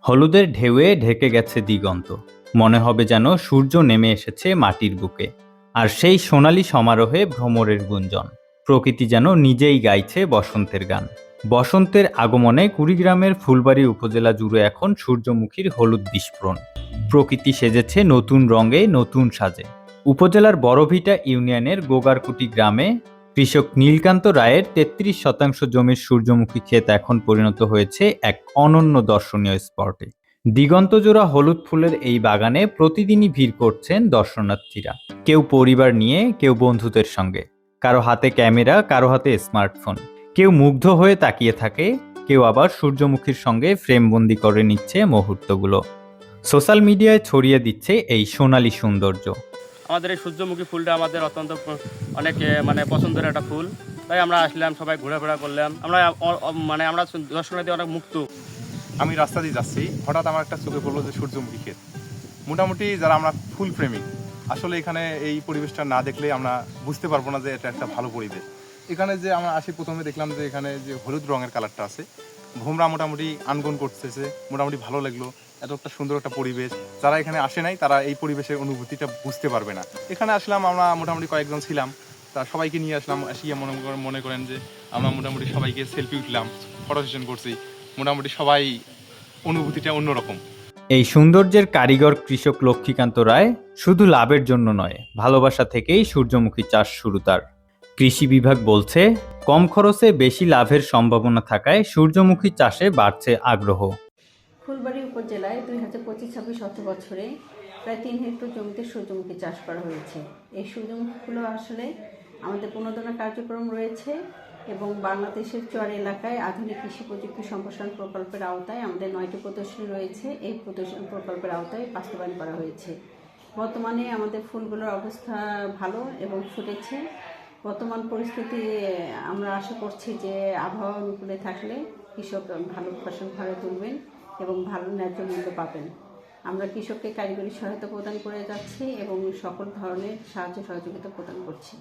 হলুদের ঢেউয়ে ঢেকে গেছে দিগন্ত, মনে হবে যেন সূর্য নেমে এসেছে মাটির বুকে। আর সেই সোনালী সমারোহে ভ্রমরের গুঞ্জন, প্রকৃতি যেন নিজেই গাইছে বসন্তের গান। বসন্তের আগমনে কুড়িগ্রামের ফুলবাড়ী উপজেলা জুড়ে এখন সূর্যমুখীর হলুদ বিস্ফোরণ। প্রকৃতি সেজেছে নতুন রঙে, নতুন সাজে। উপজেলার বড়ভিটা ইউনিয়নের গোগারকুটি গ্রামে কৃষক নীলকান্ত রায়ের ৩৩% জমির সূর্যমুখী ক্ষেত এখন পরিণত হয়েছে এক অনন্য দর্শনীয় স্পটে। দিগন্তজোড়া হলুদ ফুলের এই বাগানে প্রতিদিনই ভিড় করছেন দর্শনার্থীরা, কেউ পরিবার নিয়ে, কেউ বন্ধুদের সঙ্গে। কারো হাতে ক্যামেরা, কারো হাতে স্মার্টফোন। কেউ মুগ্ধ হয়ে তাকিয়ে থাকে, কেউ আবার সূর্যমুখীর সঙ্গে ফ্রেমবন্দি করে নিচ্ছে মুহূর্তগুলো। সোশ্যাল মিডিয়ায় ছড়িয়ে দিচ্ছে এই সোনালী সৌন্দর্য। আমাদের এই সূর্যমুখী ফুলটা আমাদের অত্যন্ত অনেক পছন্দের একটা ফুল, তাই আমরা আসলাম, সবাই ঘোরাফেরা করলাম। আমরা দর্শনার্থী অনেক মুক্ত। আমি রাস্তা দিয়ে যাচ্ছি, হঠাৎ আমার একটা চোখে পড়লো যে সূর্যমুখী ক্ষেত। মোটামুটি যারা আমরা ফুল প্রেমিক, আসলে এখানে এই পরিবেশটা না দেখলে আমরা বুঝতে পারবো না যে এটা একটা ভালো পরিবেশ। এখানে যে আমরা আসি, প্রথমে দেখলাম যে এখানে যে হলুদ রঙের কালারটা আছে, ভোমরা মোটামুটি আনগন করতেছে, মোটামুটি ভালো লাগলো। এত একটা সুন্দর একটা পরিবেশ, যারা এখানে আসে নাই তারা এই পরিবেশের অনুভূতিটা বুঝতে পারবে না। এখানে আসলাম, আমরা মোটামুটি কয়েকজন ছিলাম, তা সবাইকে নিয়ে আসলাম। আসিয়া মনে করেন যে আমরা মোটামুটি সবাইকে সেলফি উঠলাম, ফটো সেশন করছি। মোটামুটি সবাই অনুভূতিটা অন্যরকম। এই সৌন্দর্যের কারিগর কৃষক লক্ষ্মীকান্ত রায় শুধু লাভের জন্য নয়, ভালোবাসা থেকেই সূর্যমুখী চাষ শুরু তার। কৃষি বিভাগ বলছে, কম খরচে বেশি লাভের সম্ভাবনা থাকায় সূর্যমুখী চাষে বাড়ছে আগ্রহ। ফুলবাড়ী উপজেলায় 2025-26 অর্থ বছরে প্রায় 3 হেক্টর জমিতে সূর্যমুখী চাষ করা হয়েছে। এই সূর্যমুখীগুলো আসলে আমাদের পুনর্দনা কার্যক্রম রয়েছে এবং বাংলাদেশের চর এলাকায় আধুনিক কৃষি প্রযুক্তি সম্প্রসারণ প্রকল্পের আওতায় আমাদের 9টি প্রদর্শনী রয়েছে। এই প্রদর্শনী প্রকল্পের আওতায় বাস্তবায়ন করা হয়েছে। বর্তমানে আমাদের ফুলগুলোর অবস্থা ভালো এবং ফুটেছে। বর্তমান পরিস্থিতি আমরা আশা করছি যে আবহাওয়া অনুকূলে থাকলে কৃষক ভালো ফসল ঘরে তুলবেন এবং ভালো ন্যায্য মূল্য পাবেন। আমরা কৃষককে কারিগরি সহায়তা প্রদান করে যাচ্ছি এবং সকল ধরনের সাহায্য সহযোগিতা প্রদান করছি।